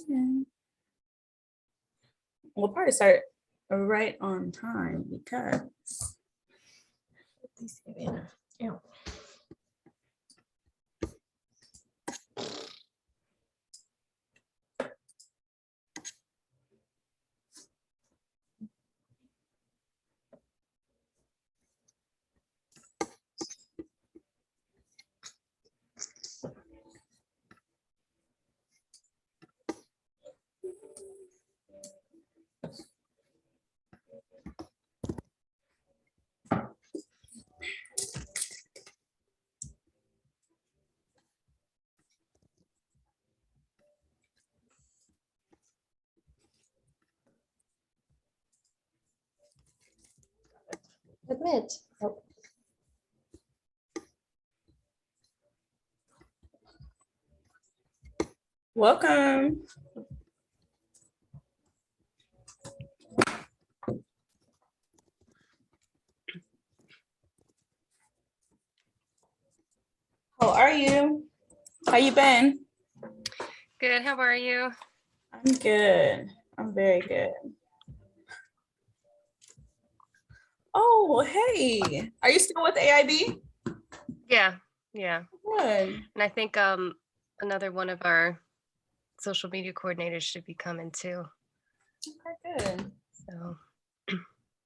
Yeah. We'll probably start right on time because Yeah. Admit. Oh. welcome. How are you? How you been? Good. How are you? I'm good. I'm very good. Oh, hey. Are you still with AIB? Yeah. Good. And I think another one of our social media coordinators should be coming too. Okay, good. So.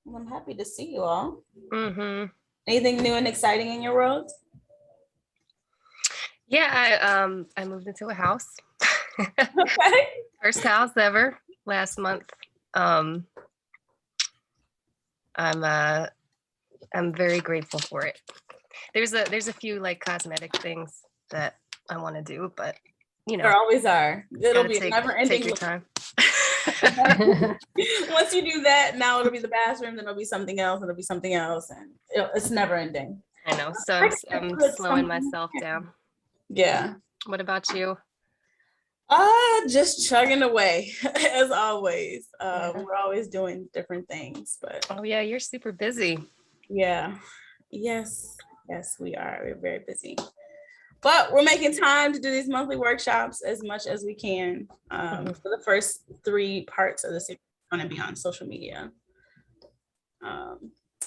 Well, I'm happy to see you all. Mm-hmm. Anything new and exciting in your world? Yeah, I moved into a house. Okay. First house ever last month. I'm very grateful for it. There's a few like cosmetic things that I want to do, but you know, There always are. It'll be never ending. Take your time. Once you do that, now it'll be the bathroom, then it'll be something else, and it'll be something else, and it's never ending. I know. So I'm slowing myself down. Yeah. What about you? Just chugging away as always. We're always doing different things, but oh yeah, you're super busy. Yeah. Yes, we are. We're very busy. But we're making time to do these monthly workshops as much as we can. For the first 3 parts of the series are going to be on social media.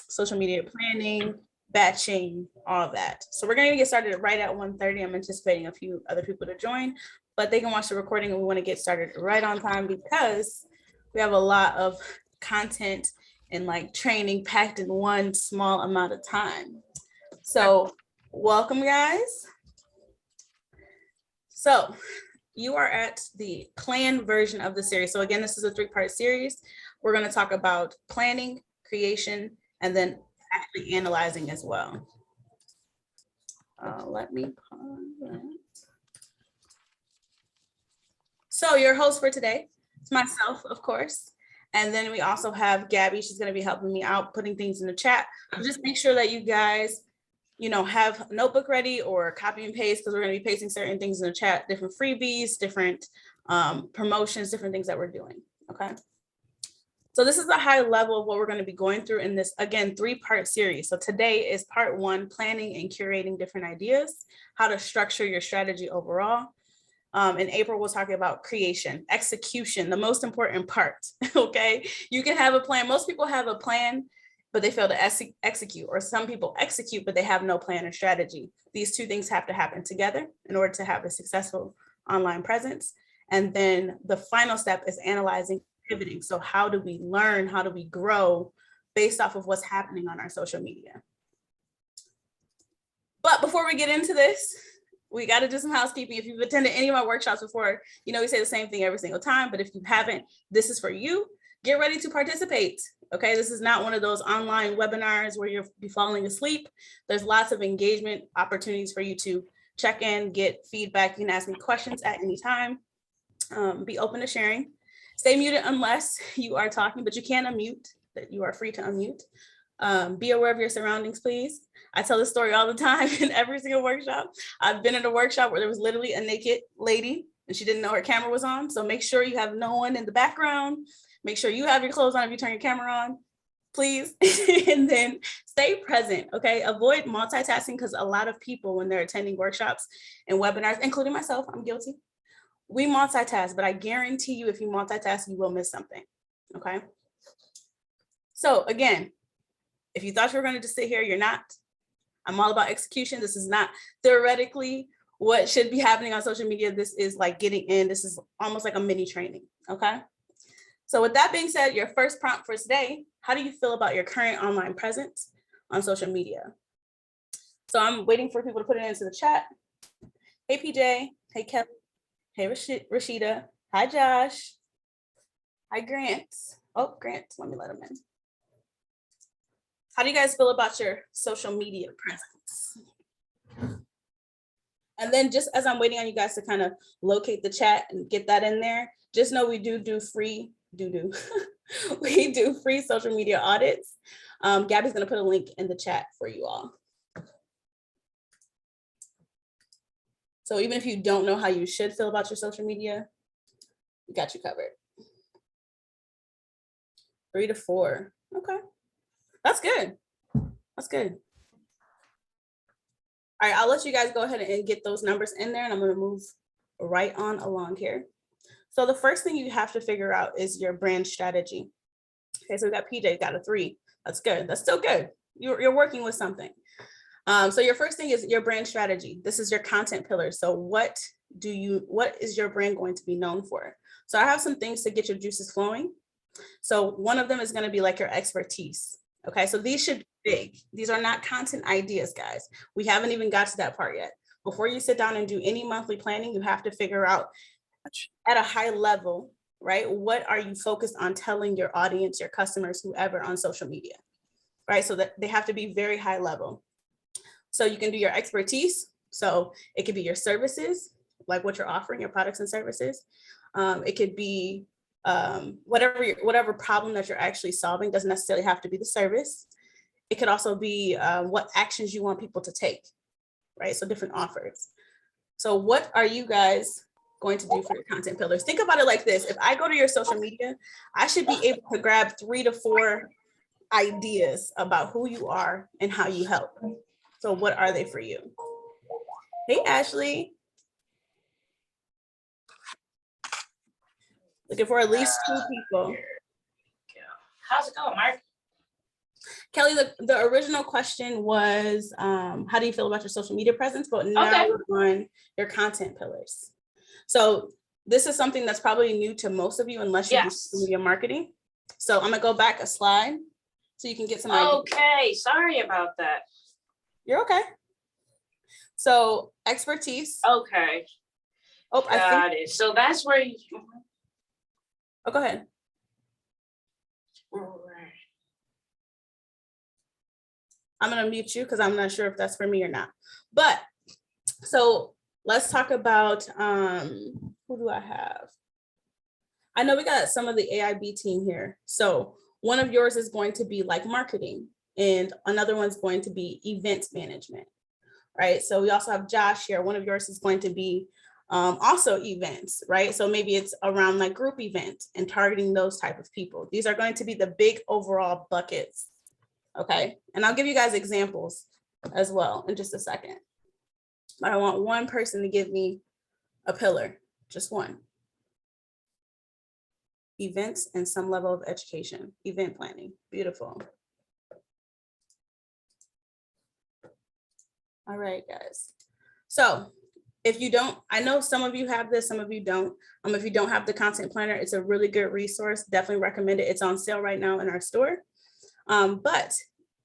Social media planning, batching, all that. So we're going to get started right at 1:30. I'm anticipating a few other people to join, but they can watch the recording, and we want to get started right on time because we have a lot of content and like training packed in one small amount of time. So welcome, guys. So you are at the plan version of the series. So again, this is a 3-part series. We're going to talk about planning, creation, and then actually analyzing as well. Let me pause that. So your host for today is myself, of course. And then we also have Gabby. She's going to be helping me out, putting things in the chat. So just make sure that you guys, have a notebook ready or copy and paste, because we're going to be pasting certain things in the chat, different freebies, different promotions, different things that we're doing. Okay. So this is a high level of what we're going to be going through in this, again, 3-part series. So today is part 1, planning and curating different ideas, how to structure your strategy overall. In April, we'll talk about creation, execution, the most important part, okay? You can have a plan. Most people have a plan, but they fail to execute, or some people execute, but they have no plan or strategy. These 2 things have to happen together in order to have a successful online presence. And then the final step is analyzing, pivoting. So how do we learn? How do we grow based off of what's happening on our social media? But before we get into this, we got to do some housekeeping. If you've attended any of my workshops before, we say the same thing every single time, but if you haven't, this is for you. Get ready to participate. Okay, this is not one of those online webinars where you'll be falling asleep. There's lots of engagement opportunities for you to check in, get feedback. You can ask me questions at any time. Be open to sharing. Stay muted unless you are talking, but you can unmute. That you are free to unmute. Be aware of your surroundings, please. I tell this story all the time in every single workshop. I've been in a workshop where there was literally a naked lady and she didn't know her camera was on. So make sure you have no one in the background. Make sure you have your clothes on if you turn your camera on, please. And then stay present, okay? Avoid multitasking, because a lot of people, when they're attending workshops and webinars, including myself, I'm guilty, we multitask, but I guarantee you if you multitask, you will miss something, okay? So again, if you thought you were going to just sit here, you're not. I'm all about execution. This is not theoretically what should be happening on social media. This is like getting in. This is almost like a mini training, okay? So with that being said, your first prompt for today, how do you feel about your current online presence on social media? So I'm waiting for people to put it into the chat. Hey, PJ. Hey, Kelly. Hey, Rashida. Hi, Josh. Hi, Grant. Oh, Grant, let me let him in. How do you guys feel about your social media presence? And then just as I'm waiting on you guys to kind of locate the chat and get that in there, just know we do free, we do free social media audits. Gabby's gonna put a link in the chat for you all. So even if you don't know how you should feel about your social media, we got you covered. 3 to 4, okay. That's good. That's good. All right, I'll let you guys go ahead and get those numbers in there, and I'm going to move right on along here. So the first thing you have to figure out is your brand strategy. Okay, so we got PJ, got a 3. That's good. That's still good. You're working with something. So your first thing is your brand strategy. This is your content pillar. So what is your brand going to be known for? So I have some things to get your juices flowing. So one of them is going to be like your expertise. Okay, so these should be big. These are not content ideas, guys. We haven't even got to that part yet. Before you sit down and do any monthly planning, you have to figure out at a high level, right? What are you focused on telling your audience, your customers, whoever on social media, right? So that they have to be very high level. So you can do your expertise. So it could be your services, like what you're offering, your products and services. It could be whatever problem that you're actually solving. Doesn't necessarily have to be the service. It could also be what actions you want people to take, right? So different offers. So what are you guys going to do for your content pillars? Think about it like this. If I go to your social media, I should be able to grab 3 to 4 ideas about who you are and how you help. So what are they for you? Hey, Ashley. Looking for at least 2 people. How's it going, Mark? Kelly, the original question was, how do you feel about your social media presence? But now we're on your content pillars. So this is something that's probably new to most of you, unless you do social media marketing. So I'm gonna go back a slide so you can get some ideas. Okay, sorry about that. You're okay. So expertise. Okay. Oh, Got it. So that's where you. Oh, go ahead. I'm gonna mute you because I'm not sure if that's for me or not. But so let's talk about who do I have? I know we got some of the AIB team here. So one of yours is going to be like marketing, and another one's going to be events management, right? So we also have Josh here. One of yours is going to be also events, right? So maybe it's around like group events and targeting those type of people. These are going to be the big overall buckets, okay? And I'll give you guys examples as well in just a second. But I want one person to give me a pillar, just one. Events and some level of education, event planning, beautiful. All right, guys. So if you don't, I know some of you have this, some of you don't. If you don't have the content planner, it's a really good resource. Definitely recommend it. It's on sale right now in our store. But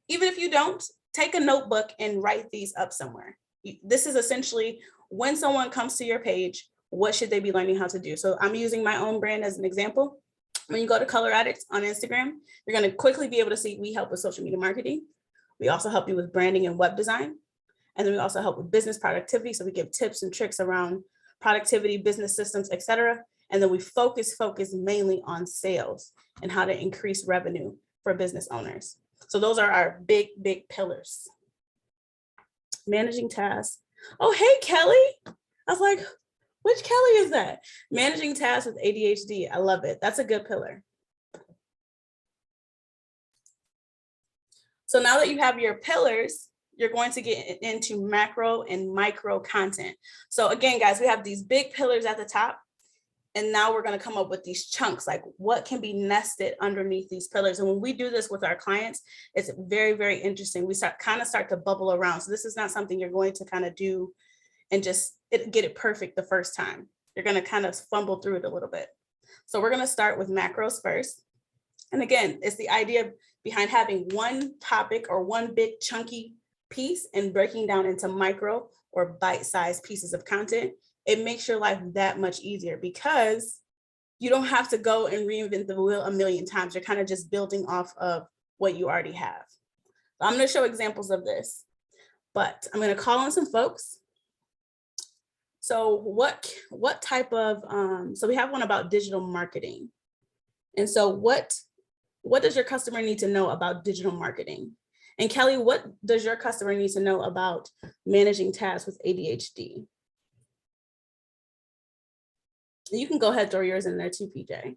even if you don't, take a notebook and write these up somewhere. This is essentially when someone comes to your page, what should they be learning how to do? So I'm using my own brand as an example. When you go to Color Addicts on Instagram, you're going to quickly be able to see we help with social media marketing. We also help you with branding and web design. And then we also help with business productivity. So we give tips and tricks around productivity, business systems, et cetera. And then we focus mainly on sales and how to increase revenue for business owners. So those are our big pillars. Managing tasks. Oh, hey, Kelly. I was like, which Kelly is that? Managing tasks with ADHD. I love it. That's a good pillar. So now that you have your pillars, you're going to get into macro and micro content. So again, guys, we have these big pillars at the top. And now we're going to come up with these chunks, like what can be nested underneath these pillars. And when we do this with our clients, it's very, very interesting. We start to bubble around. So this is not something you're going to kind of do and just get it perfect the first time. You're going to kind of fumble through it a little bit. So we're going to start with macros first. And again, it's the idea behind having one topic or one big chunky piece and breaking down into micro or bite-sized pieces of content. It makes your life that much easier because you don't have to go and reinvent the wheel a million times. You're kind of just building off of what you already have. I'm going to show examples of this, but I'm going to call on some folks. So what type of, so we have one about digital marketing. And so what does your customer need to know about digital marketing? And Kelly, what does your customer need to know about managing tasks with ADHD? You can go ahead, throw yours in there too, PJ.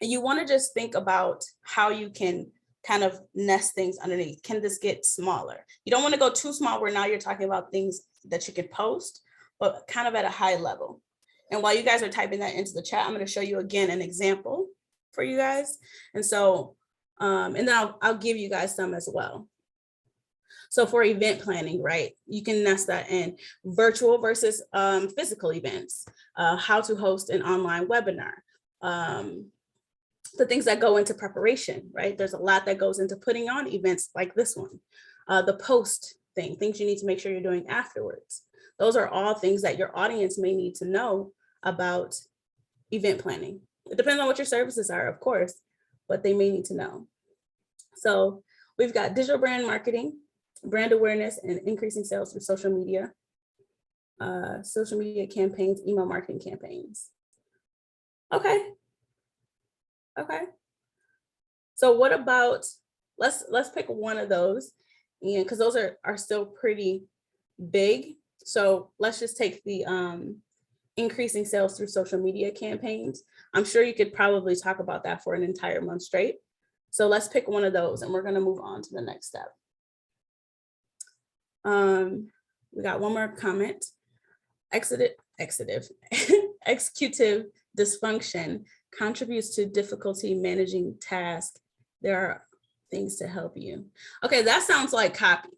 And you want to just think about how you can kind of nest things underneath. Can this get smaller? You don't want to go too small where now you're talking about things that you can post, but kind of at a high level. And while you guys are typing that into the chat, I'm going to show you again an example for you guys. And so, and then I'll give you guys some as well. So for event planning, right, you can nest that in virtual versus physical events, how to host an online webinar, the things that go into preparation, right? There's a lot that goes into putting on events like this one, the post thing, things you need to make sure you're doing afterwards. Those are all things that your audience may need to know about event planning. It depends on what your services are, of course, but they may need to know. So we've got digital brand marketing, brand awareness, and increasing sales through social media campaigns, email marketing campaigns. Okay. So what about, let's pick one of those, and because those are still pretty big. So let's just take the increasing sales through social media campaigns. I'm sure you could probably talk about that for an entire month straight. So let's pick one of those and we're going to move on to the next step. We got one more comment. Executive dysfunction contributes to difficulty managing tasks. There are things to help you. Okay, that sounds like copy.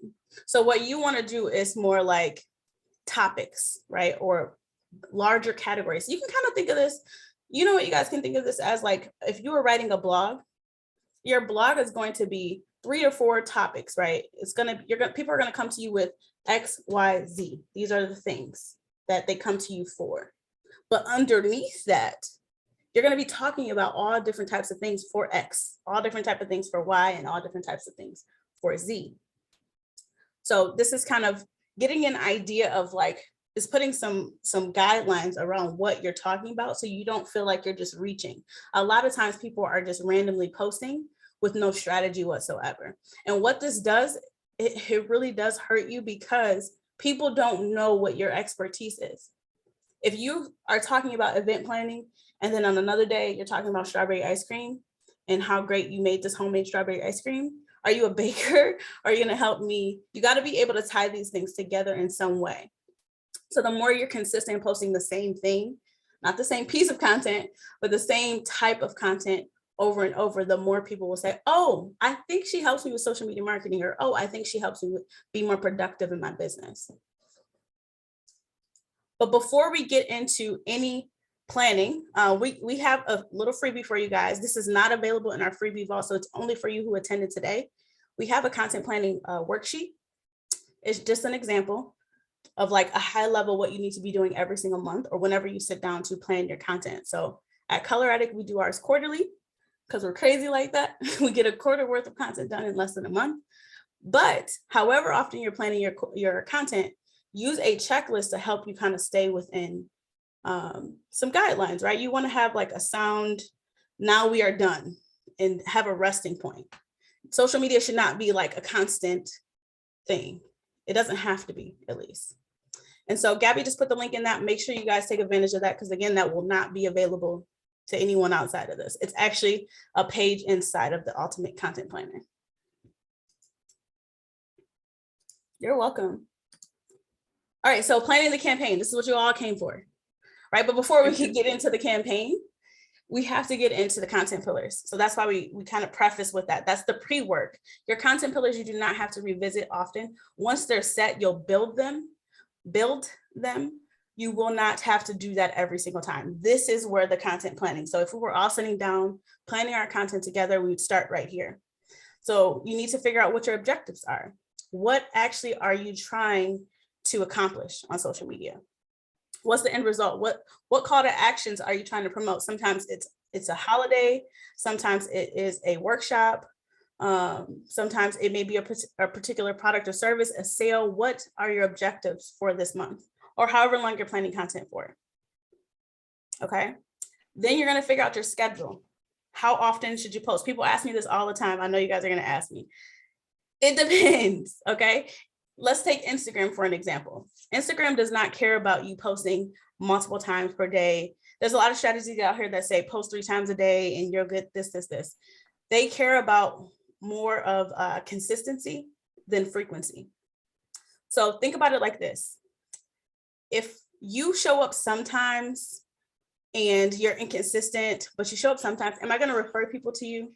So what you want to do is more like topics, right? Or larger categories. So you can kind of think of this, you know what you guys can think of this as, like if you were writing a blog, your blog is going to be 3 or 4 topics, right? People are gonna come to you with X, Y, Z. These are the things that they come to you for. But underneath that, you're gonna be talking about all different types of things for X, all different types of things for Y, and all different types of things for Z. So this is kind of getting an idea of like, is putting some guidelines around what you're talking about so you don't feel like you're just reaching. A lot of times people are just randomly posting with no strategy whatsoever. And what this does, it really does hurt you because people don't know what your expertise is. If you are talking about event planning and then on another day you're talking about strawberry ice cream and how great you made this homemade strawberry ice cream, are you a baker? Are you gonna help me? You gotta be able to tie these things together in some way. So the more you're consistent in posting the same thing, not the same piece of content, but the same type of content over and over, the more people will say, oh, I think she helps me with social media marketing, or, oh, I think she helps me be more productive in my business. But before we get into any planning, we have a little freebie for you guys. This is not available in our freebie vault, so it's only for you who attended today. We have a content planning worksheet. It's just an example of like a high level what you need to be doing every single month or whenever you sit down to plan your content. So at Color Addict, we do ours quarterly because we're crazy like that. We get a quarter worth of content done in less than a month. But however often you're planning your content, use a checklist to help you kind of stay within some guidelines, right? You want to have like a sound, now we are done, and have a resting point. Social media should not be like a constant thing. It doesn't have to be, at least. And so Gabby just put the link in that. Make sure you guys take advantage of that, because again, that will not be available to anyone outside of this. It's actually a page inside of the Ultimate Content Planner. You're welcome. All right, so planning the campaign. This is what you all came for, right? But before we can get into the campaign, we have to get into the content pillars. So that's why we kind of preface with that. That's the pre-work. Your content pillars, you do not have to revisit often. Once they're set, you'll build them. You will not have to do that every single time. This is where the content planning. So if we were all sitting down, planning our content together, we would start right here. So you need to figure out what your objectives are. What actually are you trying to accomplish on social media? What's the end result? What call to actions are you trying to promote? Sometimes it's a holiday. Sometimes it is a workshop. Sometimes it may be a particular product or service, a sale. What are your objectives for this month or however long you're planning content for? Okay. Then you're going to figure out your schedule. How often should you post? People ask me this all the time. I know you guys are going to ask me. It depends. Okay. Let's take Instagram for an example. Instagram does not care about you posting multiple times per day. There's a lot of strategies out here that say post 3 times a day and you'll get this. They care about more of consistency than frequency. So think about it like this. If you show up sometimes and you're inconsistent, but you show up sometimes, am I going to refer people to you?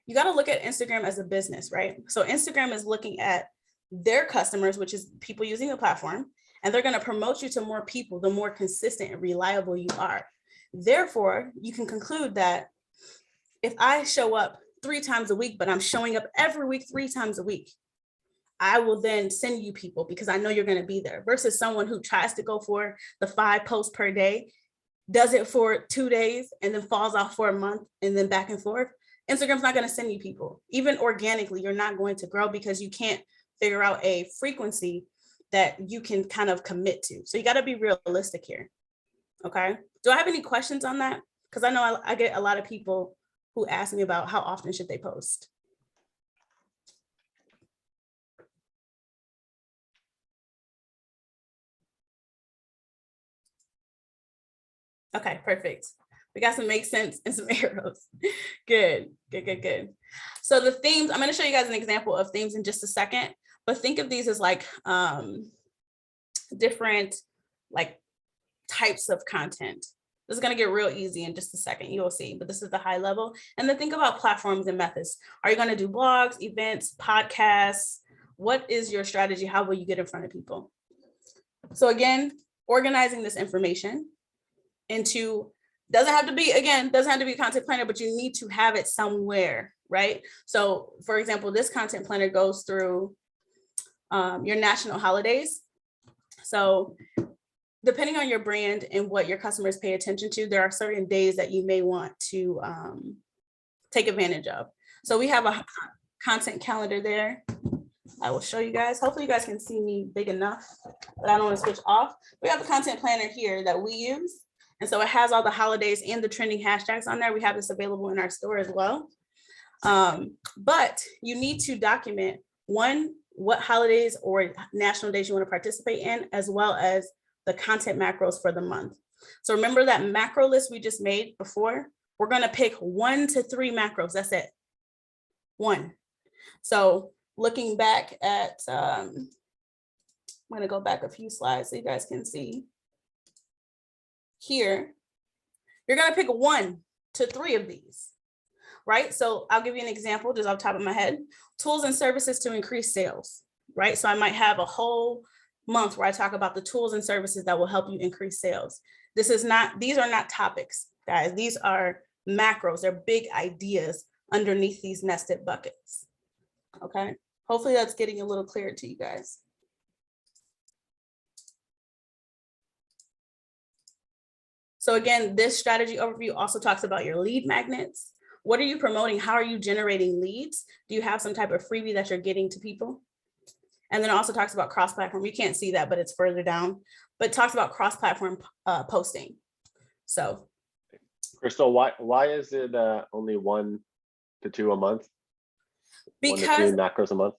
You got to look at Instagram as a business, right? So Instagram is looking at their customers, which is people using the platform, and they're going to promote you to more people the more consistent and reliable you are. Therefore, you can conclude that if I show up 3 times a week, but I'm showing up every week 3 times a week, I will then send you people because I know you're going to be there, versus someone who tries to go for the 5 posts per day, does it for 2 days and then falls off for a month and then back and forth. Instagram's not going to send you people. Even organically, you're not going to grow because you can't figure out a frequency that you can kind of commit to. So you got to be realistic here. Okay. Do I have any questions on that? Because I know I get a lot of people who ask me about how often should they post. Okay, perfect. We got some make sense and some arrows. Good. So the themes, I'm going to show you guys an example of themes in just a second, but think of these as like different like types of content. This is going to get real easy in just a second. You will see, but this is the high level. And then think about platforms and methods. Are you going to do blogs, events, podcasts? What is your strategy? How will you get in front of people? So again, organizing this information into, doesn't have to be a content planner, but you need to have it somewhere, right? So for example, this content planner goes through your national holidays. So depending on your brand and what your customers pay attention to, there are certain days that you may want to take advantage of. So we have a content calendar there. I will show you guys. Hopefully you guys can see me big enough, but I don't want to switch off. We have a content planner here that we use. And so it has all the holidays and the trending hashtags on there. We have this available in our store as well. But you need to document, one, what holidays or national days you want to participate in, as well as the content macros for the month. So remember that macro list we just made before? We're going to pick 1 to 3 macros. That's it. 1. So looking back at, I'm going to go back a few slides so you guys can see. Here, you're going to pick 1 to 3 of these, right? So I'll give you an example just off the top of my head. Tools and services to increase sales, right? So I might have a whole month where I talk about the tools and services that will help you increase sales. These are not topics, guys. These are macros. They're big ideas underneath these nested buckets. Okay. Hopefully that's getting a little clearer to you guys. So again, this strategy overview also talks about your lead magnets. What are you promoting? How are you generating leads? Do you have some type of freebie that you're getting to people? And then it also talks about cross-platform. You can't see that, but it's further down. But it talks about cross-platform posting. So, Crystal, why is it only 1 to 2 a month? Because 1 to 3 macros a month.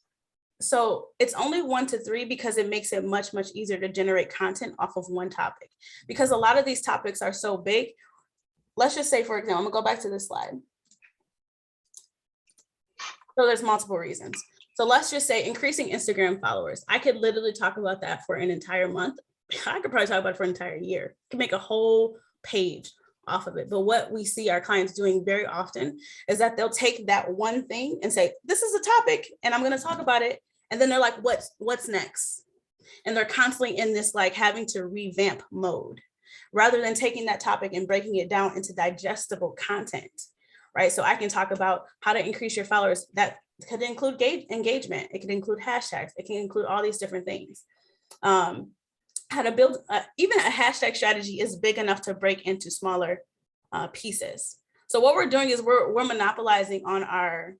So it's only 1 to 3 because it makes it much easier to generate content off of one topic. Because a lot of these topics are so big. Let's just say, for example, I'm gonna go back to this slide. So there's multiple reasons. So let's just say increasing Instagram followers. I could literally talk about that for an entire month. I could probably talk about it for an entire year. I could make a whole page off of it. But what we see our clients doing very often is that they'll take that one thing and say, this is a topic and I'm going to talk about it. And then they're like, what's next? And they're constantly in this like having to revamp mode rather than taking that topic and breaking it down into digestible content, right? So I can talk about how to increase your followers. That could include engagement. It could include hashtags. It can include all these different things. How to build, even a hashtag strategy is big enough to break into smaller pieces. So what we're doing is we're monopolizing on our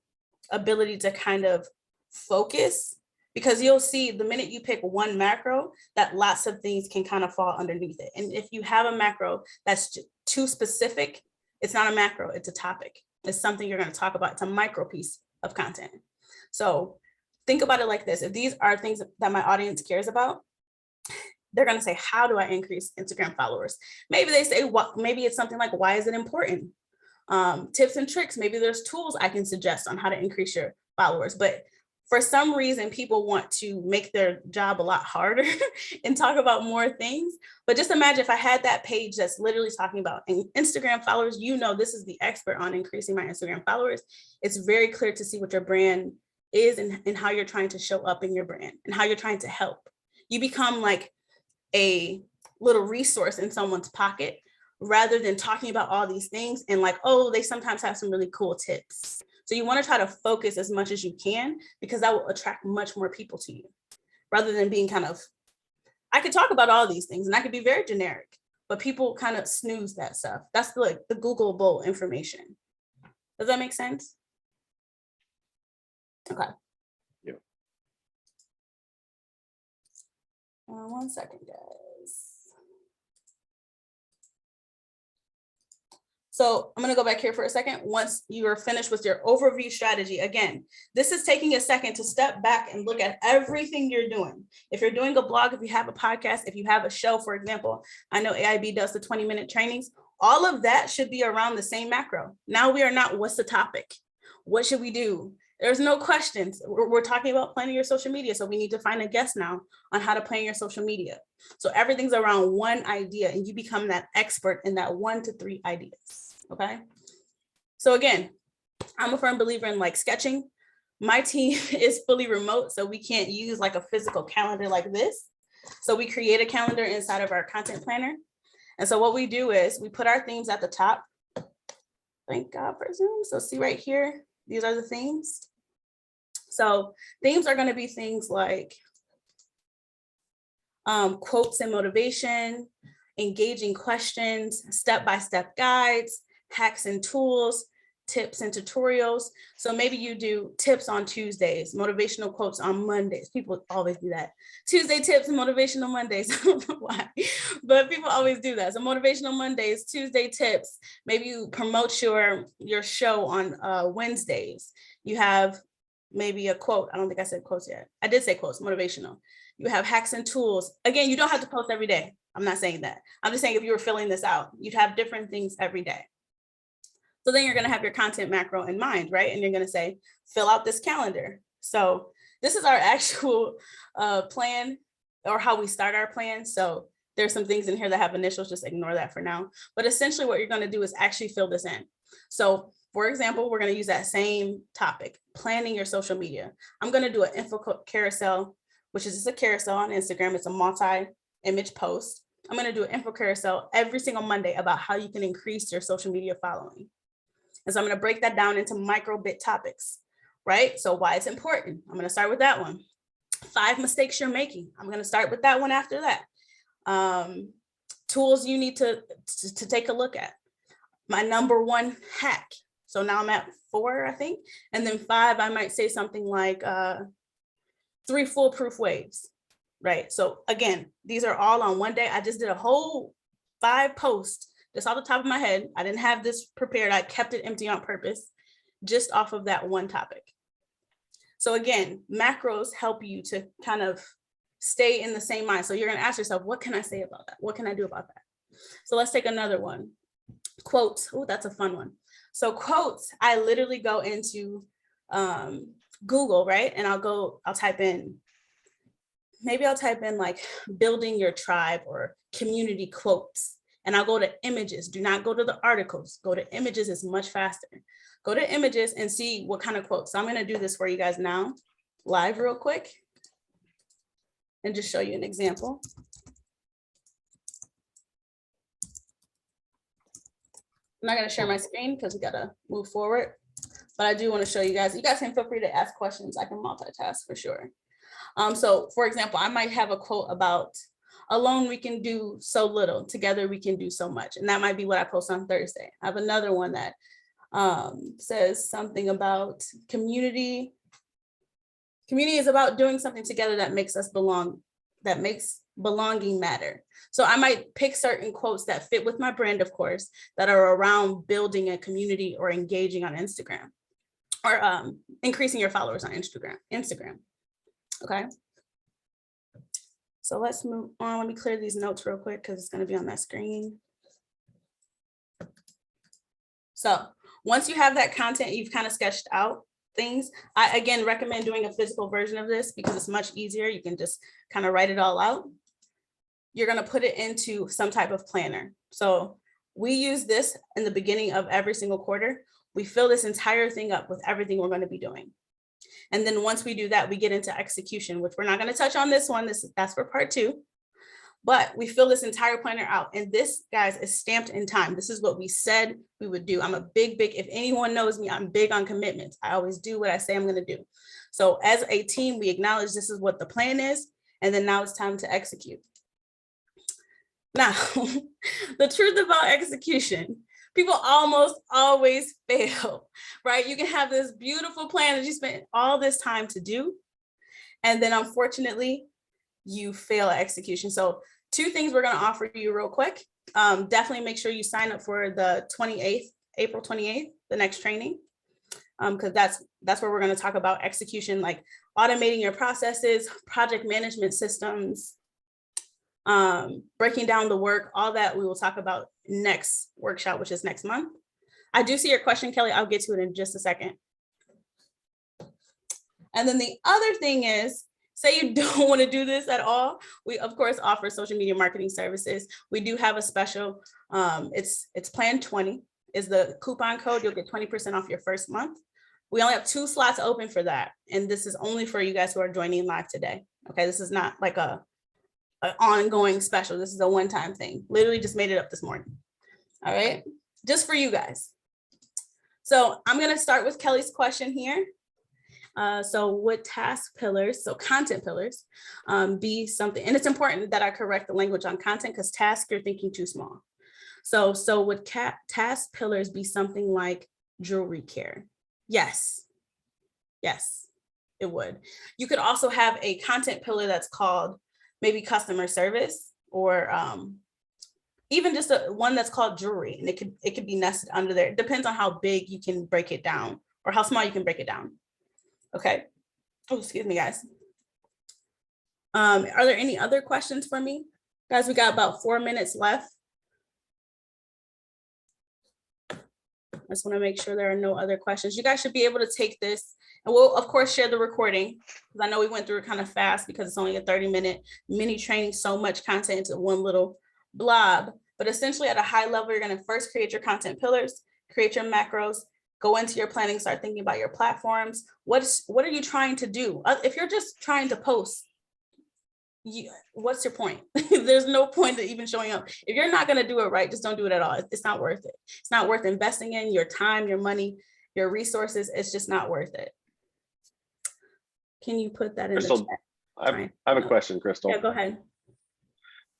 ability to kind of focus, because you'll see the minute you pick one macro that lots of things can kind of fall underneath it. And if you have a macro that's too specific, it's not a macro, it's a topic. It's something you're going to talk about. It's a micro piece of content. So think about it like this. If these are things that my audience cares about, they're going to say, how do I increase Instagram followers? Maybe they say, what? Maybe it's something like, why is it important? Tips and tricks. Maybe there's tools I can suggest on how to increase your followers. But for some reason, people want to make their job a lot harder and talk about more things. But just imagine if I had that page that's literally talking about Instagram followers, this is the expert on increasing my Instagram followers. It's very clear to see what your brand is and how you're trying to show up in your brand and how you're trying to help. You become like a little resource in someone's pocket rather than talking about all these things and like, oh, they sometimes have some really cool tips. So you want to try to focus as much as you can, because that will attract much more people to you rather than being kind of, I could talk about all these things and I could be very generic, but people kind of snooze that stuff. That's like the Googleable information. Does that make sense? Okay. Yeah. 1 second, guys. So I'm going to go back here for a second. Once you are finished with your overview strategy, again, this is taking a second to step back and look at everything you're doing. If you're doing a blog, if you have a podcast, if you have a show, for example, I know AIB does the 20-minute trainings. All of that should be around the same macro. Now we are not, what's the topic? What should we do? There's no questions. We're talking about planning your social media. So we need to find a guest now on how to plan your social media. So everything's around one idea and you become that expert in that 1 to 3 ideas. Okay. So again, I'm a firm believer in like sketching. My team is fully remote, so we can't use like a physical calendar like this. So we create a calendar inside of our content planner. And so what we do is we put our themes at the top. Thank God for Zoom. So see right here, these are the themes. So themes are going to be things like quotes and motivation, engaging questions, step-by-step guides, hacks and tools, tips and tutorials. So maybe you do tips on Tuesdays, motivational quotes on Mondays. People always do that. Tuesday tips and motivational Mondays. I don't know why, but people always do that. So motivational Mondays, Tuesday tips. Maybe you promote your show on Wednesdays. You have maybe a quote. I don't think I said quotes yet. I did say quotes, motivational. You have hacks and tools. Again, you don't have to post every day. I'm not saying that. I'm just saying if you were filling this out, you'd have different things every day. So then you're going to have your content macro in mind, right? And you're going to say, fill out this calendar. So this is our actual plan, or how we start our plan. So there's some things in here that have initials, just ignore that for now. But essentially what you're going to do is actually fill this in. So for example, we're going to use that same topic, planning your social media. I'm going to do an info carousel, which is just a carousel on Instagram. It's a multi-image post. I'm going to do an info carousel every single Monday about how you can increase your social media following. And so I'm going to break that down into micro bit topics, right? So why it's important. I'm going to start with that one. 5 mistakes you're making. I'm going to start with that one after that. Tools you need to take a look at. My number 1 hack. So now I'm at 4, I think. And then 5, I might say something like 3 foolproof ways, right? So again, these are all on one day. I just did a whole 5 posts just off the top of my head. I didn't have this prepared. I kept it empty on purpose, just off of that one topic. So again, macros help you to kind of stay in the same mind. So you're going to ask yourself, what can I say about that? What can I do about that? So let's take another one. Quotes. Oh, that's a fun one. So quotes, I literally go into Google, right? And I'll type in, maybe I'll type in like building your tribe or community quotes. And I'll go to images. Do not go to the articles. Go to images, is much faster. Go to images and see what kind of quotes. So I'm going to do this for you guys now, live real quick, and just show you an example. I'm not going to share my screen because we got to move forward, but I do want to show you guys. You guys can feel free to ask questions. I can multitask for sure. So for example, I might have a quote about alone we can do so little, together we can do so much. And that might be what I post on Thursday. I have another one that says something about community. Community is about doing something together that makes us belong, that makes belonging matter. So I might pick certain quotes that fit with my brand, of course, that are around building a community or engaging on Instagram, or increasing your followers on Instagram. Okay. So let's move on. Let me clear these notes real quick because it's going to be on that screen. So once you have that content, you've kind of sketched out things. I again recommend doing a physical version of this because it's much easier. You can just kind of write it all out. You're going to put it into some type of planner. So we use this in the beginning of every single quarter. We fill this entire thing up with everything we're going to be doing. And then once we do that, we get into execution, which we're not going to touch on this one. That's for part 2. But we fill this entire planner out. And this, guys, is stamped in time. This is what we said we would do. I'm a big, if anyone knows me, I'm big on commitments. I always do what I say I'm going to do. So as a team, we acknowledge this is what the plan is. And then now it's time to execute. Now, the truth about execution, people almost always fail, right? You can have this beautiful plan that you spent all this time to do. And then unfortunately, you fail at execution. So 2 things we're going to offer you real quick. Definitely make sure you sign up for the 28th, April 28th, the next training, because that's where we're going to talk about execution, like automating your processes, project management systems, breaking down the work, all that we will talk about next workshop, which is next month. I do see your question, Kelly. I'll get to it in just a second. And then the other thing is, say you don't want to do this at all. We of course offer social media marketing services. We do have a special, it's plan 20 is the coupon code. You'll get 20% off your first month. We only have 2 slots open for that. And this is only for you guys who are joining live today. Okay, this is not like an ongoing special. This is a one-time thing. Literally just made it up this morning. All right, just for you guys. So I'm going to start with Kelly's question here. So would task pillars, so content pillars, be something, and it's important that I correct the language on content because task, you're thinking too small. So would task pillars be something like jewelry care? Yes, it would. You could also have a content pillar that's called maybe customer service, or even just one that's called jewelry, and it could be nested under there. It depends on how big you can break it down or how small you can break it down. Okay. Oh, excuse me, guys. Are there any other questions for me? Guys, we got about 4 minutes left. I just want to make sure there are no other questions. You guys should be able to take this, and we'll of course share the recording, because I know we went through it kind of fast because it's only a 30-minute mini training, so much content into one little blob. But essentially at a high level, you're going to first create your content pillars, create your macros, go into your planning, start thinking about your platforms. What are you trying to do? If you're just trying to post, what's your point? There's no point to even showing up. If you're not going to do it right, just don't do it at all. It's not worth it. It's not worth investing in your time, your money, your resources. It's just not worth it. Can you put that in Crystal, the chat? I have a question, Crystal. Yeah, go ahead.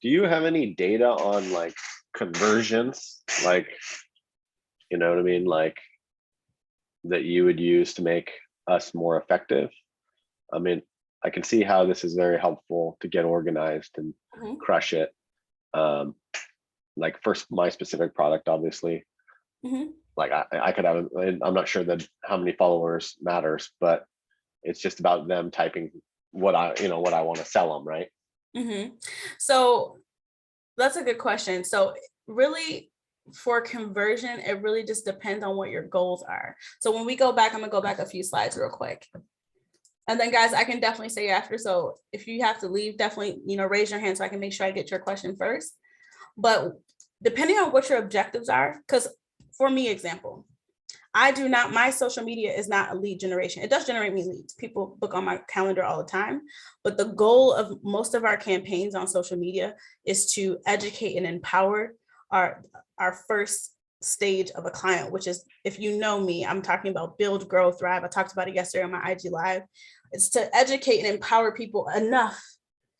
Do you have any data on like conversions? Like, you know what I mean? Like that you would use to make us more effective? I mean, I can see how this is very helpful to get organized and crush it. Like for my specific product, obviously, like I could have, I'm not sure that how many followers matters, but it's just about them typing what I want to sell them, right? So that's a good question. So really for conversion, it really just depends on what your goals are. So when we go back, I'm gonna go back a few slides real quick. And then guys, I can definitely say after. So if you have to leave, definitely, raise your hand so I can make sure I get your question first. But depending on what your objectives are, because for me, example, my social media is not a lead generation. It does generate me leads. People book on my calendar all the time. But the goal of most of our campaigns on social media is to educate and empower our first stage of a client, which is, if you know me, I'm talking about build, grow, thrive. I talked about it yesterday on my IG Live. It's to educate and empower people enough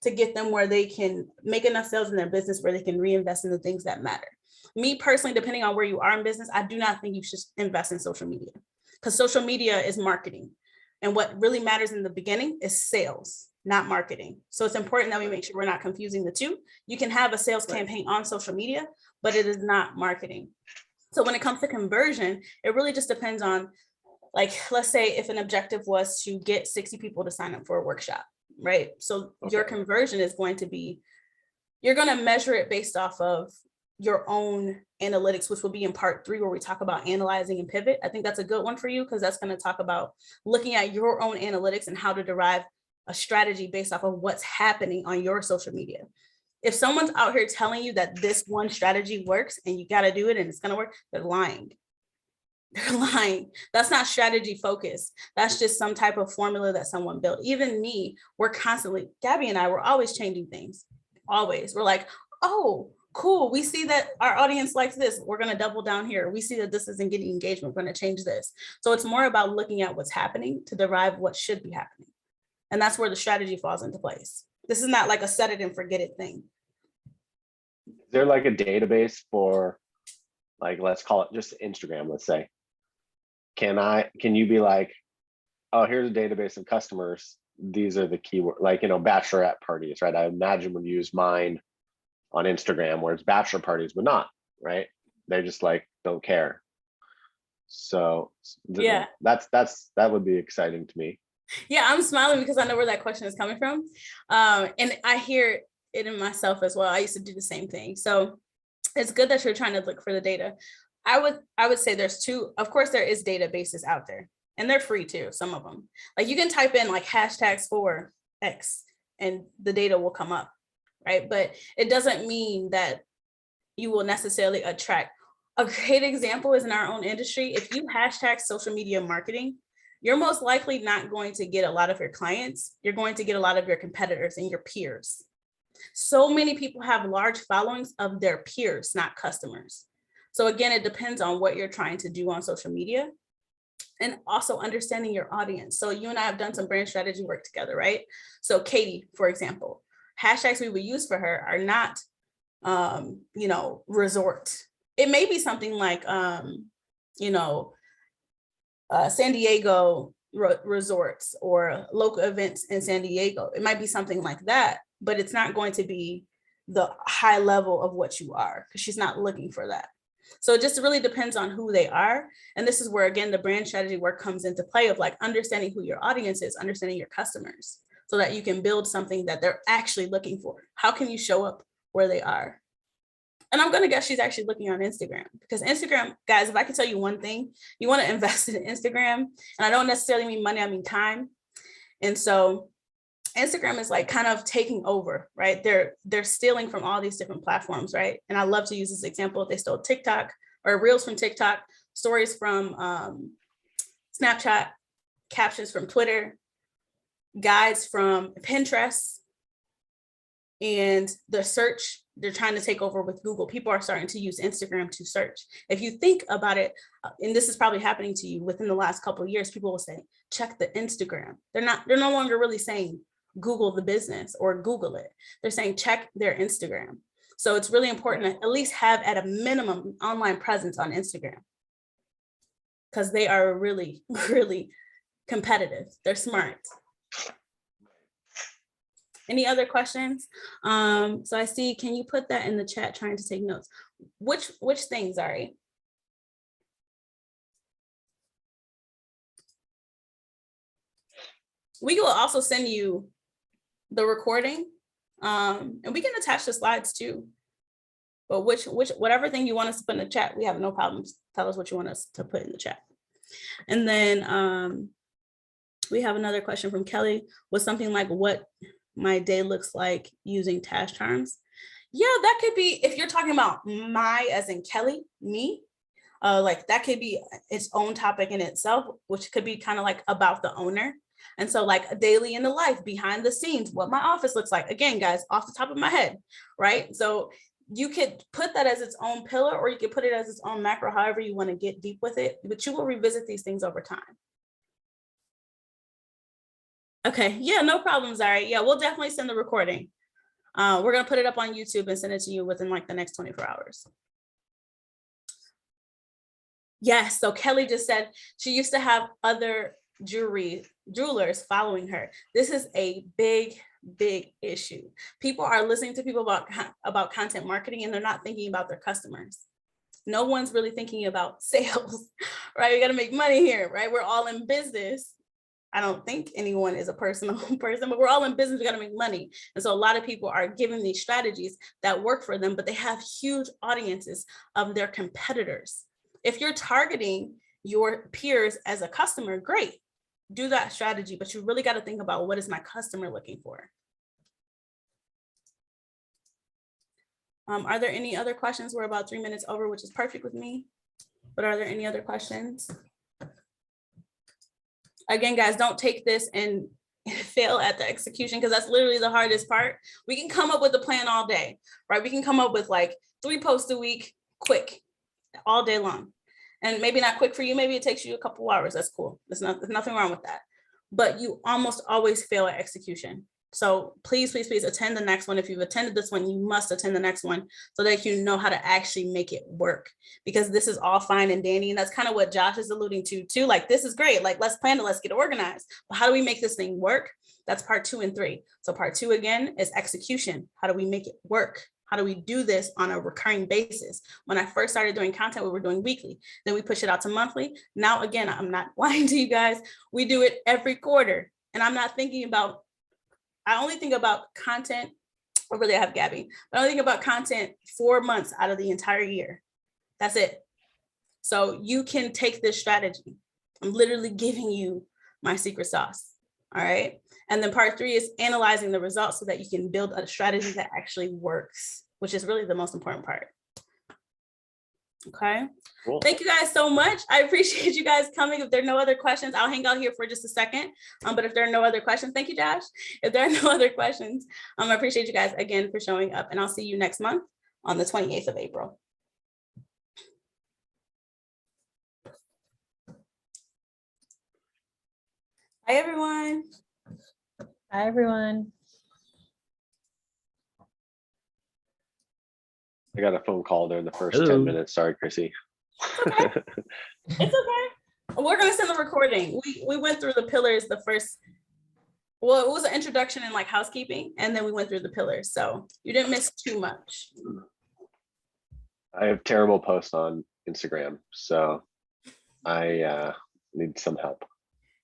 to get them where they can make enough sales in their business where they can reinvest in the things that matter. Me personally, depending on where you are in business, I do not think you should invest in social media, because social media is marketing. And what really matters in the beginning is sales, not marketing. So it's important that we make sure we're not confusing the two. You can have a sales campaign on social media, but it is not marketing. So when it comes to conversion, it really just depends on, like, let's say if an objective was to get 60 people to sign up for a workshop, right? So your conversion is going to be, you're going to measure it based off of your own analytics, which will be in part 3, where we talk about analyzing and pivot. I think that's a good one for you, because that's going to talk about looking at your own analytics and how to derive a strategy based off of what's happening on your social media. If someone's out here telling you that this one strategy works and you got to do it and it's going to work, they're lying. They're lying. That's not strategy focused. That's just some type of formula that someone built. Even me, we're constantly, Gabby and I, we're always changing things. Always. We're like, oh, cool. We see that our audience likes this. We're going to double down here. We see that this isn't getting engagement. We're going to change this. So it's more about looking at what's happening to derive what should be happening. And that's where the strategy falls into place. This is not like a set it and forget it thing. Is there like a database for, like, let's call it just Instagram, let's say? Can you be like, oh, here's a database of customers. These are the keywords, like, bachelorette parties, right? I imagine would use mine on Instagram, whereas bachelor parties would not, right? They just like don't care. So Yeah, that would be exciting to me. Yeah, I'm smiling because I know where that question is coming from. And I hear it in myself as well. I used to do the same thing. So it's good that you're trying to look for the data. I would say there's two. Of course, there is databases out there, and they're free too, some of them. Like, you can type in like hashtags for X and the data will come up, right? But it doesn't mean that you will necessarily attract. A great example is in our own industry. If you hashtag social media marketing, you're most likely not going to get a lot of your clients. You're going to get a lot of your competitors and your peers. So many people have large followings of their peers, not customers. So again, it depends on what you're trying to do on social media, and also understanding your audience. So you and I have done some brand strategy work together, right? So Katie, for example, hashtags we would use for her are not, resort. It may be something like, San Diego resorts or local events in San Diego. It might be something like that, but it's not going to be the high level of what you are, because she's not looking for that. So it just really depends on who they are. And this is where, again, the brand strategy work comes into play of like understanding who your audience is, understanding your customers, so that you can build something that they're actually looking for. How can you show up where they are? And I'm going to guess she's actually looking on Instagram, because Instagram, guys, if I can tell you one thing, you want to invest in Instagram. And I don't necessarily mean money, I mean time. And so Instagram is like kind of taking over, right? They're stealing from all these different platforms, right? And I love to use this example. They stole TikTok, or Reels from TikTok, stories from Snapchat, captions from Twitter, guides from Pinterest, and the search, they're trying to take over with Google. People are starting to use Instagram to search. If you think about it, and this is probably happening to you within the last couple of years, people will say, check the Instagram. They're no longer really saying Google the business or Google it. They're saying check their Instagram. So it's really important to at least have at a minimum online presence on Instagram, because they are really, really competitive. They're smart. Any other questions? So I see, can you put that in the chat, trying to take notes? Which things, Ari? We will also send you the recording, and we can attach the slides too. But whatever thing you want us to put in the chat, we have no problems. Tell us what you want us to put in the chat. And then We have another question from Kelly. Was something like what my day looks like using task terms? Yeah, that could be, if you're talking about my as in Kelly, me, like that could be its own topic in itself, which could be kind of like about the owner. And so like a daily in the life, behind the scenes, what my office looks like. Again, guys, off the top of my head, right? So you could put that as its own pillar, or you could put it as its own macro, however you want to get deep with it, but you will revisit these things over time. Okay, yeah, no problems. All right, yeah, we'll definitely send the recording. We're gonna put it up on YouTube and send it to you within like the next 24 hours. Yes, so Kelly just said she used to have other jewelers following her. This is a big issue. People are listening to people about content marketing, and they're not thinking about their customers. No one's really thinking about sales, right? We got to make money here, right? We're all in business. I don't think anyone is a personal person, but we're all in business. We got to make money. And so a lot of people are giving these strategies that work for them, but they have huge audiences of their competitors. If you're targeting your peers as a customer, great, do that strategy, but you really got to think about, what is my customer looking for? Are there any other questions? We're about 3 minutes over, which is perfect with me, but are there any other questions? Again, guys, don't take this and fail at the execution, because that's literally the hardest part. We can come up with a plan all day, right? We can come up with like 3 posts a week, quick, all day long. And maybe not quick for you, maybe it takes you a couple hours. That's cool. There's nothing wrong with that. But you almost always fail at execution. So please attend the next one. If you've attended this one, you must attend the next one so that you know how to actually make it work, because this is all fine and dandy. And that's kind of what Josh is alluding to too. Like, this is great. Like, let's plan it, let's get organized. But how do we make this thing work? That's part 2 and 3. So part 2 again is execution. How do we make it work? How do we do this on a recurring basis? When I first started doing content, we were doing weekly. Then we push it out to monthly. Now, again, I'm not lying to you guys. We do it every quarter. And I'm not thinking about, I only think about content, or really I have Gabby, but I only think about content 4 months out of the entire year. That's it. So you can take this strategy. I'm literally giving you my secret sauce. All right. And then part 3 is analyzing the results so that you can build a strategy that actually works, which is really the most important part. Okay. Cool. Thank you guys so much. I appreciate you guys coming. If there are no other questions, I'll hang out here for just a second. But if there are no other questions, thank you, Josh. If there are no other questions, I appreciate you guys again for showing up, and I'll see you next month on the 28th of April. Bye, everyone. Bye, everyone. I got a phone call during the first Hello. 10 minutes. Sorry, Chryssy. Okay. It's okay. We're gonna send the recording. We went through the pillars the first, well, it was an introduction and like housekeeping, and then we went through the pillars. So you didn't miss too much. I have terrible posts on Instagram, so I need some help.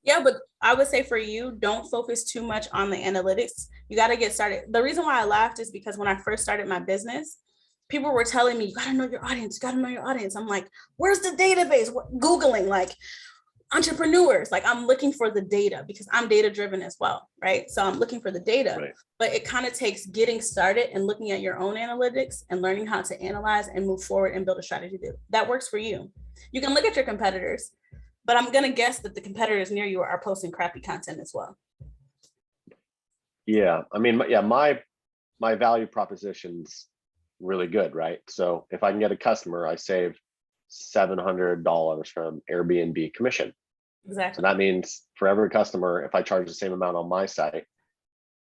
Yeah, but I would say for you, don't focus too much on the analytics. You got to get started. The reason why I laughed is because when I first started my business, people were telling me, you got to know your audience, you got to know your audience. I'm like, where's the database? Googling like entrepreneurs, like I'm looking for the data because I'm data driven as well, right? So I'm looking for the data, Right. But it kind of takes getting started and looking at your own analytics and learning how to analyze and move forward and build a strategy that works for you. You can look at your competitors, but I'm going to guess that the competitors near you are posting crappy content as well. Yeah, I mean, yeah, my value proposition's really good, right? So if I can get a customer, I save $700 from Airbnb commission. Exactly. So that means for every customer, if I charge the same amount on my site,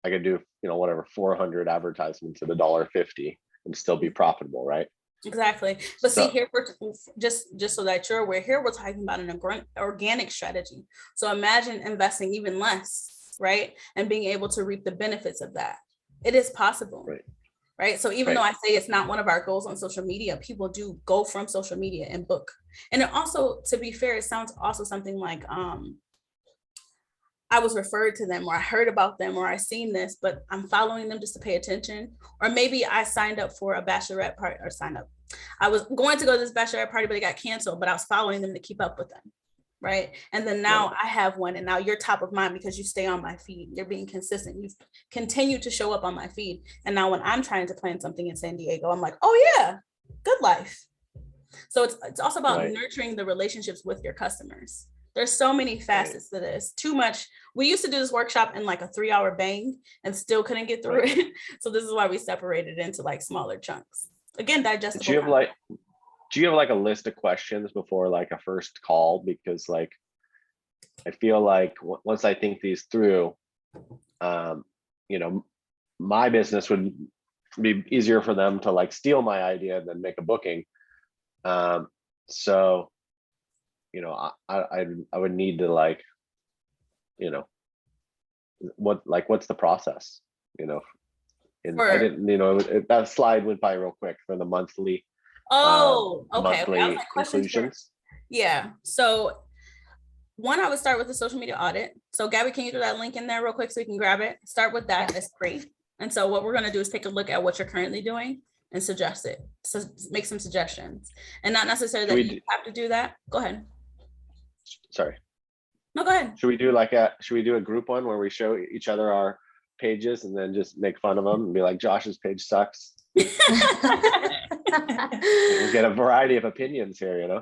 I could do, whatever, 400 advertisements at $1.50 and still be profitable, right? Exactly. But So- see, here we're just so that you're aware, here we're talking about an organic strategy. So imagine investing even less, right? And being able to reap the benefits of that. It is possible. Right. So even though I say it's not one of our goals on social media, people do go from social media and book. And it also, to be fair, it sounds also something like I was referred to them, or I heard about them, or I seen this, but I'm following them just to pay attention. Or maybe I signed up for a bachelorette party, or signed up. I was going to go to this bachelorette party, but it got canceled, but I was following them to keep up with them. right? And then now I have one, and now you're top of mind because you stay on my feed. You're being consistent. You've continued to show up on my feed. And now when I'm trying to plan something in San Diego, I'm like, oh yeah, good life. So it's also about nurturing the relationships with your customers. There's so many facets to this. Too much. We used to do this workshop in like a 3-hour bang and still couldn't get through it. So this is why we separated into like smaller chunks. Again, digestible. Do you have like a list of questions before like a first call? Because like, I feel like once I think these through, you know, my business would be easier for them to like steal my idea than make a booking. So, you know, I would need to like, you know, what's the process, you know? And I didn't, you know, that slide went by real quick for the monthly. Oh, okay. Monthly I was like, inclusions. Yeah. So one, I would start with the social media audit. So Gabby, can you throw that link in there real quick so we can grab it? Start with that. It's free. And so what we're going to do is take a look at what you're currently doing and suggest it. So make some suggestions, and not necessarily that you have to do that. Go ahead. Sorry. No, go ahead. Should we do a group one where we show each other our pages and then just make fun of them and be like, Josh's page sucks? We get a variety of opinions here, you know?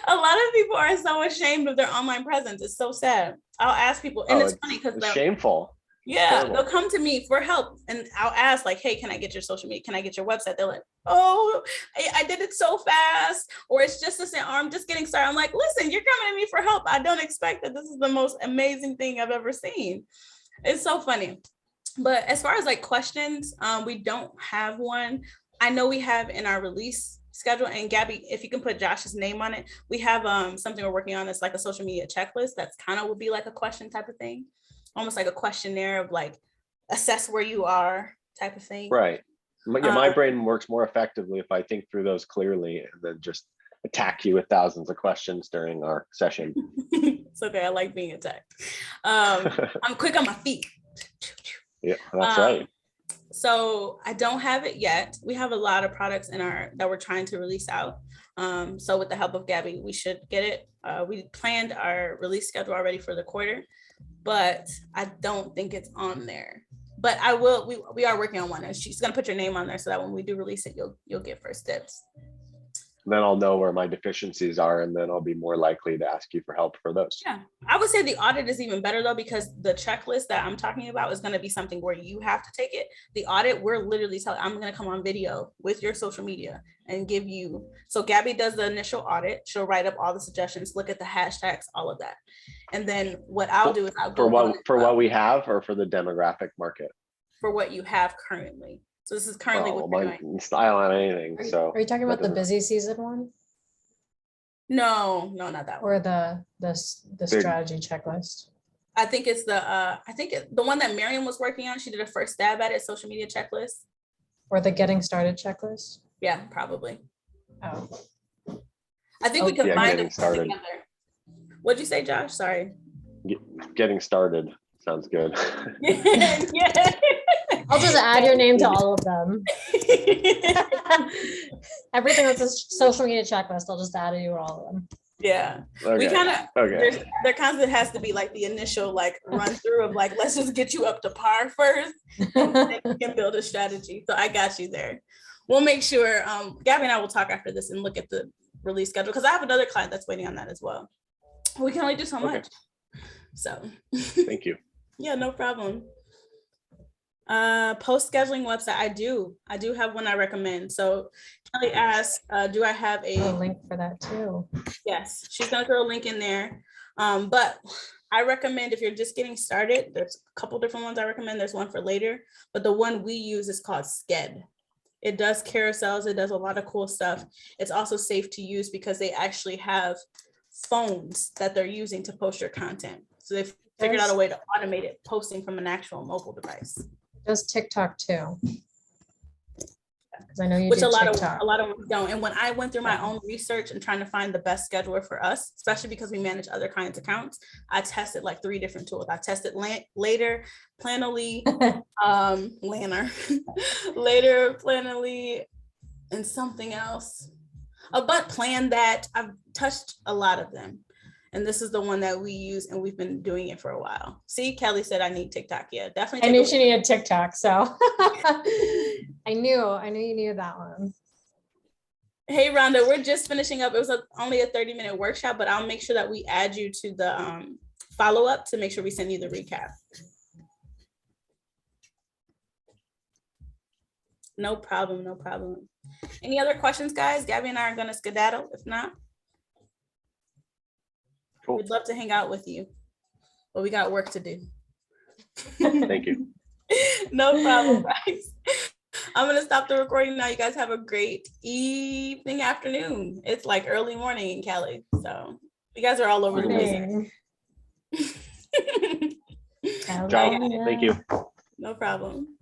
A lot of people are so ashamed of their online presence. It's so sad. I'll ask people, and it's funny because it's shameful. Yeah, they'll come to me for help, and I'll ask like, hey, can I get your social media? Can I get your website? They're like, oh, I did it so fast, or it's just to say, oh, I'm just getting started. I'm like, listen, you're coming to me for help. I don't expect that this is the most amazing thing I've ever seen. It's so funny. But as far as like questions, we don't have one. I know we have in our release schedule, and Gabby, if you can put Josh's name on it, we have something we're working on. It's like a social media checklist that's kind of would be like a question type of thing, almost like a questionnaire of like assess where you are type of thing. Right. My brain works more effectively if I think through those clearly and then just attack you with thousands of questions during our session. It's okay. I like being attacked. I'm quick on my feet. Yeah, that's right. So I don't have it yet. We have a lot of products that we're trying to release out. So with the help of Gabby, we should get it. We planned our release schedule already for the quarter, but I don't think it's on there. But I will. We are working on one, and she's gonna put your name on there so that when we do release it, you'll get first dibs. Then I'll know where my deficiencies are, and then I'll be more likely to ask you for help for those. Yeah, I would say the audit is even better though, because the checklist that I'm talking about is going to be something where you have to take it. The audit, we're literally telling, I'm going to come on video with your social media and give you. So Gabby does the initial audit. She'll write up all the suggestions, look at the hashtags, all of that. And then what I'll do is I'll go for what we have, or for the demographic market. For what you have currently. So this is currently what we're doing. I don't have anything. So are you talking about the busy season one? No, not that one. Or the strategy checklist? I think it's the one that Miriam was working on. She did a first stab at it, social media checklist. Or the getting started checklist? Yeah, probably. Oh. I think we combined them started together. What'd you say, Josh? Sorry. Getting started sounds good. Yeah. I'll just add your name to all of them. Everything that's a social media checklist, I'll just add you to all of them. Yeah. Okay. We kind of, okay. There constantly has to be like the initial like run through of like, let's just get you up to par first, and then we can build a strategy. So I got you there. We'll make sure, Gabby and I will talk after this and look at the release schedule, because I have another client that's waiting on that as well. We can only do so much. So. Thank you. Yeah, no problem. Post scheduling website. I do have one I recommend. So Kelly asked, do I have a link for that too? Yes, she's gonna throw a link in there. But I recommend, if you're just getting started, there's a couple different ones I recommend. There's one for later, but the one we use is called Sked. It does carousels. It does a lot of cool stuff. It's also safe to use because they actually have phones that they're using to post your content. So they've figured out a way to automate it, posting from an actual mobile device. It does TikTok too. Because I know you Which do a lot TikTok. of them don't. And when I went through my own research and trying to find the best scheduler for us, especially because we manage other clients' accounts, I tested like 3 different tools. I tested Later, Planoly, Later, Planoly, and something else. but plan that. I've touched a lot of them. And this is the one that we use, and we've been doing it for a while. See, Kelly said I need TikTok. Yeah, definitely. I take knew a she needed TikTok, so I knew you needed that one. Hey, Rhonda, we're just finishing up. It was only a 30-minute workshop, but I'll make sure that we add you to the follow-up to make sure we send you the recap. No problem, no problem. Any other questions, guys? Gabby and I are gonna skedaddle. If not, Cool. we'd love to hang out with you, but we got work to do. Thank you. No problem, guys. I'm gonna stop the recording now. You guys have a great evening, afternoon. It's like early morning in Cali, so you guys are all over the place. Morning. Ciao. Thank you. No problem.